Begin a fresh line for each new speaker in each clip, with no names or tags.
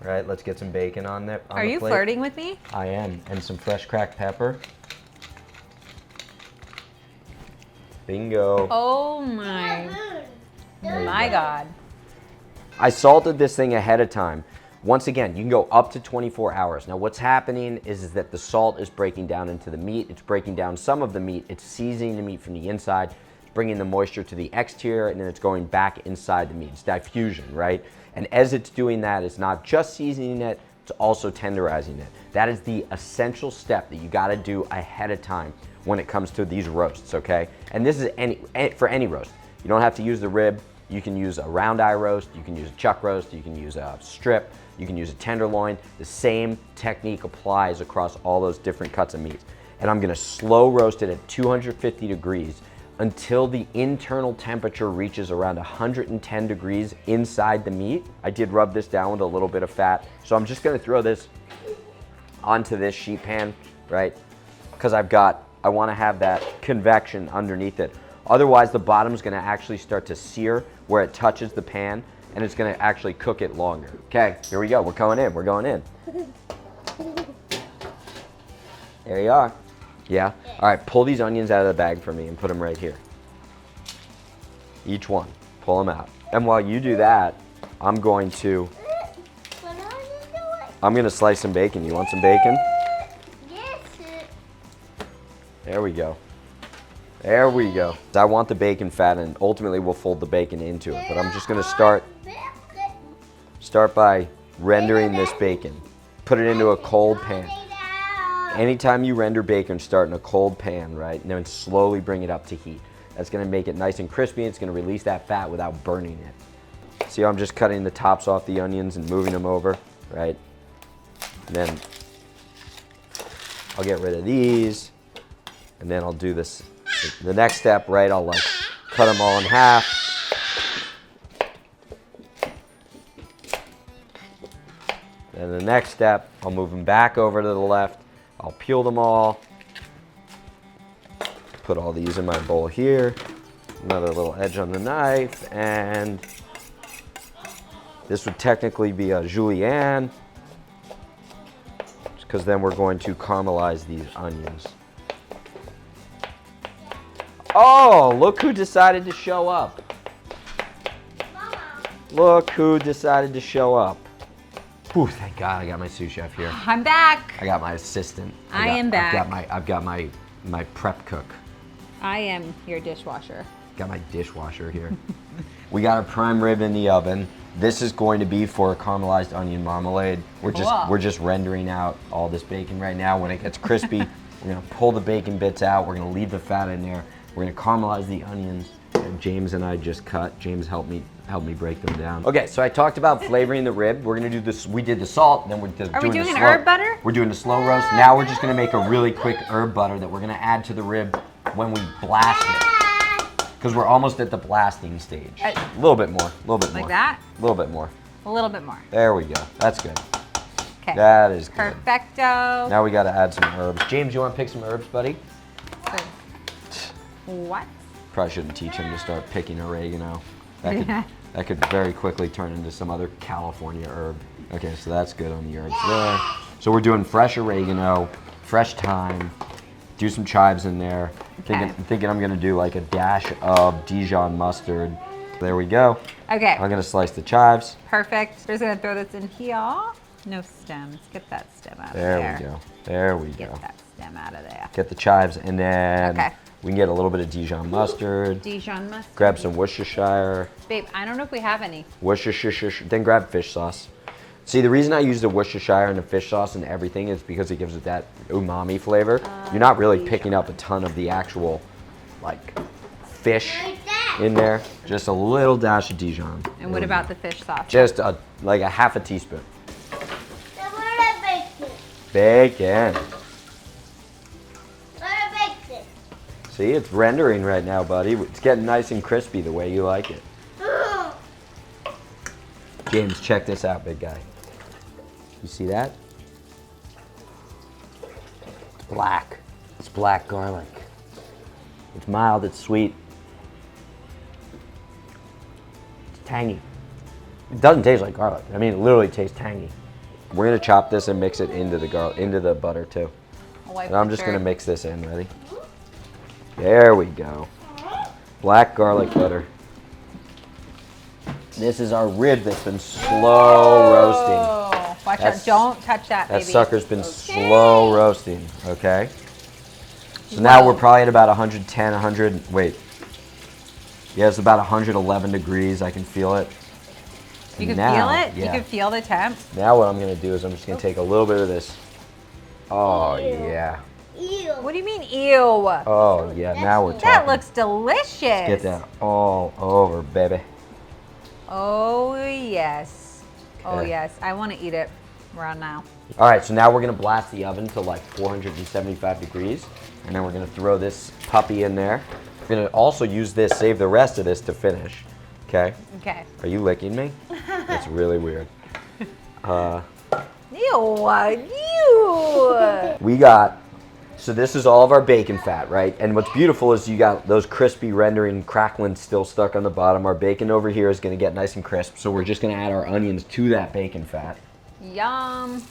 right? Let's get some bacon on there.
Are you flirting with me?
I am, and some fresh cracked pepper. Bingo.
Oh my God.
I salted this thing ahead of time. Once again, you can go up to 24 hours. Now what's happening is that the salt is breaking down into the meat. It's breaking down some of the meat. It's seasoning the meat from the inside, bringing the moisture to the exterior, and then it's going back inside the meat. It's diffusion, right? And as it's doing that, it's not just seasoning it, it's also tenderizing it. That is the essential step that you gotta do ahead of time when it comes to these roasts, okay? And this is for any roast. You don't have to use the rib. You can use a round eye roast, you can use a chuck roast, you can use a strip, you can use a tenderloin. The same technique applies across all those different cuts of meat. And I'm gonna slow roast it at 250 degrees until the internal temperature reaches around 110 degrees inside the meat. I did rub this down with a little bit of fat. So I'm just gonna throw this onto this sheet pan, right? Because I wanna have that convection underneath it. Otherwise, the bottom's gonna actually start to sear where it touches the pan, and it's gonna actually cook it longer. Okay, here we go, we're going in, we're going in. There you are. Yeah? All right, pull these onions out of the bag for me and put them right here. Each one, pull them out. And while you do that, I'm gonna slice some bacon. You want some bacon?
Yes.
There we go. There we go. I want the bacon fat, and ultimately we'll fold the bacon into it, but I'm just gonna start by rendering this bacon. Put it into a cold pan. Anytime you render bacon, start in a cold pan, right? And then slowly bring it up to heat. That's gonna make it nice and crispy. It's gonna release that fat without burning it. See how I'm just cutting the tops off the onions and moving them over, right? And then I'll get rid of these, and then I'll do this. The next step, right, I'll like cut them all in half. Then the next step, I'll move them back over to the left. I'll peel them all. Put all these in my bowl here. Another little edge on the knife, and this would technically be a julienne, because then we're going to caramelize these onions. Oh, look who decided to show up.
Mama.
Look who decided to show up. Whew, thank God I got my sous chef here.
I'm back.
I got my assistant.
I am back.
I've got my prep cook.
I am your dishwasher.
Got my dishwasher here. We got a prime rib in the oven. This is going to be for caramelized onion marmalade. We're just rendering out all this bacon right now. When it gets crispy, we're gonna pull the bacon bits out. We're gonna leave the fat in there. We're gonna caramelize the onions that James and I just cut. James helped me break them down. Okay, so I talked about flavoring the rib. We're gonna do this. We did the salt, then we're doing
Are we doing
the
an herb butter?
We're doing the slow roast. Now we're just gonna make a really quick herb butter that we're gonna add to the rib when we blast it. Because we're almost at the blasting stage. A little bit more, a little bit more.
Like that?
A little bit more.
A little bit more.
There we go. That's good.
Okay.
That is good.
Perfecto.
Now we gotta add some herbs. James, you wanna pick some herbs, buddy?
What?
Probably shouldn't teach him to start picking oregano. That could very quickly turn into some other California herb. Okay, so that's good on the herbs there. So we're doing fresh oregano, fresh thyme, do some chives in there.
Okay.
Thinking I'm gonna do like a dash of Dijon mustard. There we go.
Okay.
I'm gonna slice the chives.
Perfect. We're just gonna throw this in here. No stems. Get that stem out of there.
There we go. There we go.
Get that stem out of there.
Get the chives, and then
Okay.
we can get a little bit of Dijon mustard.
Dijon mustard.
Grab some Worcestershire.
Babe, I don't know if we have any.
Worcestershire. Then grab fish sauce. See, the reason I use the Worcestershire and the fish sauce and everything is because it gives it that umami flavor. You're not really picking up a ton of the actual, like, fish in there. Just a little dash of Dijon.
And what about the fish sauce?
Just like a half a teaspoon.
Then where did I bake it?
Bacon.
Where did I bake it?
See, it's rendering right now, buddy. It's getting nice and crispy the way you like it. James, check this out, big guy. You see that? It's black. It's black garlic. It's mild, it's sweet. It's tangy. It doesn't taste like garlic. I mean, it literally tastes tangy. We're gonna chop this and mix it into the butter too.
I'll wipe
And I'm
the
just gonna
shirt.
mix this in. Ready? There we go. Black garlic butter. This is our rib that's been slow roasting.
Oh, watch
That's-
out. Don't touch that,
That
baby.
sucker's been slow roasting, okay? So now
Whoa.
we're probably at about 110, 100, wait. Yeah, it's about 111 degrees. I can feel it.
You
And
can
now-
feel it?
Yeah.
You can feel the temp?
Now what I'm gonna do is I'm just gonna take a little bit of this. Oh, yeah.
Ew.
What do you mean, ew?
Oh, yeah, now we're talking.
That looks delicious.
Get that all over, baby.
Oh, yes. Oh,
Okay.
yes. I want to eat it right now.
All right, so now we're gonna blast the oven to like 475 degrees, and then we're gonna throw this puppy in there. We're gonna also use this, save the rest of this to finish, okay?
Okay.
Are you licking me? That's really weird.
Ew. Ew.
We got, so this is all of our bacon fat, right? And what's beautiful is you got those crispy rendering cracklings still stuck on the bottom. Our bacon over here is gonna get nice and crisp, so we're just gonna add our onions to that bacon fat.
Yum.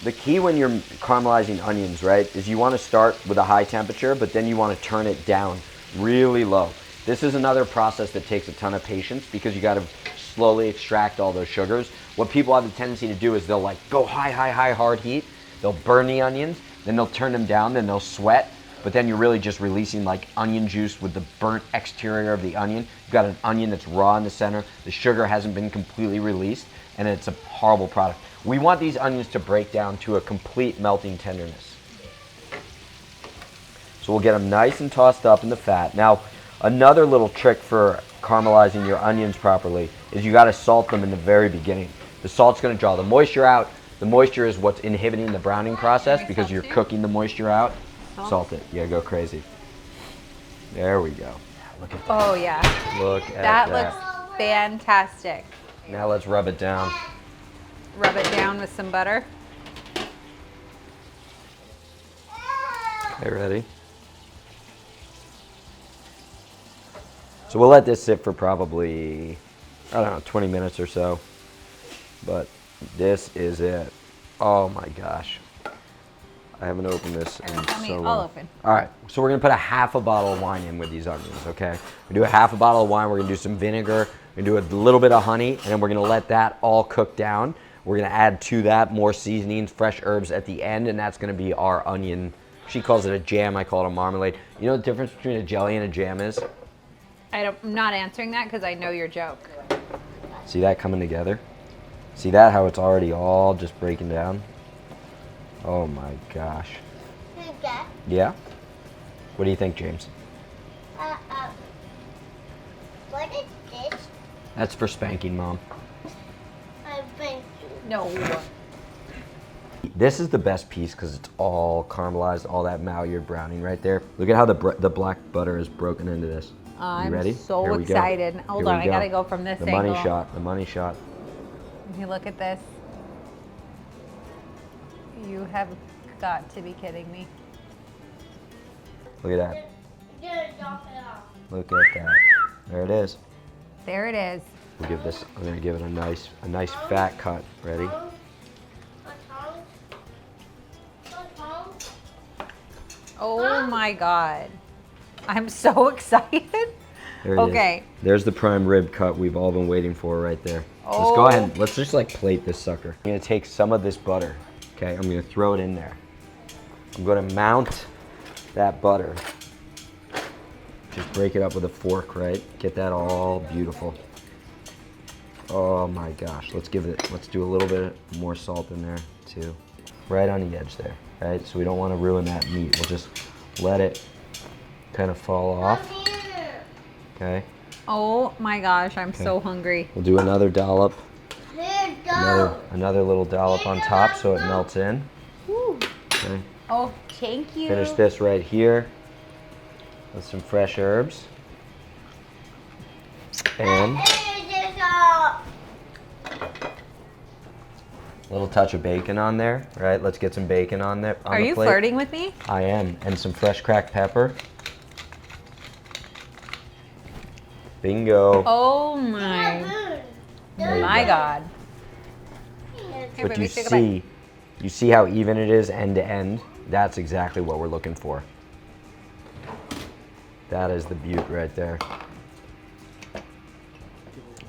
The key when you're caramelizing onions, right, is you want to start with a high temperature, but then you want to turn it down really low. This is another process that takes a ton of patience because you got to slowly extract all those sugars. What people have the tendency to do is they'll like go high, hard heat. They'll burn the onions, then they'll turn them down, then they'll sweat, but then you're really just releasing like onion juice with the burnt exterior of the onion. You've got an onion that's raw in the center. The sugar hasn't been completely released, and it's a horrible product. We want these onions to break down to a complete melting tenderness. So we'll get them nice and tossed up in the fat. Now, another little trick for caramelizing your onions properly is you got to salt them in the very beginning. The salt's going to draw the moisture out. The moisture is what's inhibiting the browning process because you're cooking the moisture out. Salt it. Yeah, go crazy. There we go. Look at that.
Oh, yeah.
Look at
That
that.
looks fantastic.
Now let's rub it down.
Rub it down with some butter.
Okay, ready? So we'll let this sit for probably, I don't know, 20 minutes or so. But this is it. Oh my gosh. I haven't opened this in so long.
I'll open.
All right, so we're gonna put a half a bottle of wine in with these onions, okay? We do a half a bottle of wine, we're gonna do some vinegar, we're gonna do a little bit of honey, and then we're gonna let that all cook down. We're gonna add to that more seasonings, fresh herbs at the end, and that's gonna be our onion. She calls it a jam, I call it a marmalade. You know the difference between a jelly and a jam is?
I'm not answering that because I know your joke.
See that coming together? See that, how it's already all just breaking down? Oh my gosh.
Okay.
Yeah? What do you think, James?
What is this?
That's for spanking, Mom.
I think.
No.
This is the best piece because it's all caramelized, all that Maillard browning right there. Look at how the black butter is broken into this.
I'm
you ready?
so
Here we go.
excited. Hold
Here
on,
we
I gotta go from this
the
angle.
money shot, the money shot.
You look at this. You have got to be kidding me.
Look at that.
Just knock it off.
Look at that. There it is.
There it is.
We'll give this, I'm gonna give it a nice fat cut. Ready?
Oh my God. I'm so excited.
There it is.
Okay.
There's the prime rib cut we've all been waiting for right there. Let's go
Oh.
ahead. Let's just like plate this sucker. I'm gonna take some of this butter. Okay, I'm gonna throw it in there. I'm gonna mount that butter. Just break it up with a fork, right? Get that all beautiful. Oh my gosh. Let's do a little bit more salt in there too. Right on the edge there, right? So we don't want to ruin that meat. We'll just let it kind of fall off. Okay.
Oh my gosh, I'm so hungry.
We'll do another dollop,
Here, go.
another little dollop on top so it melts in.
Woo.
Okay.
Oh, thank you.
Finish this right here with some fresh herbs. And a little touch of bacon on there, right? Let's get some bacon on there. On
Are
the
you
plate.
flirting with me?
I am. And some fresh cracked pepper. Bingo.
Oh my.
There There you
My
go.
God.
Here,
Here,
But
baby,
you
take a bite.
see how even it is end to end? That's exactly what we're looking for. That is the beaut right there.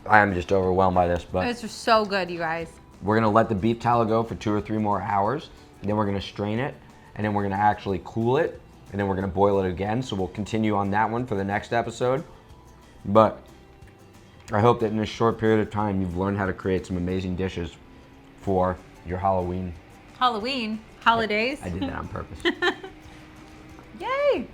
I am just overwhelmed by this, but
This is so good, you guys.
we're gonna let the beef tallow go for 2 or 3 more hours. And then we're gonna strain it, and then we're gonna actually cool it, and then we're gonna boil it again. So we'll continue on that one for the next episode. But I hope that in this short period of time, you've learned how to create some amazing dishes for your Halloween.
Halloween, holidays.
I did that on purpose.
Yay!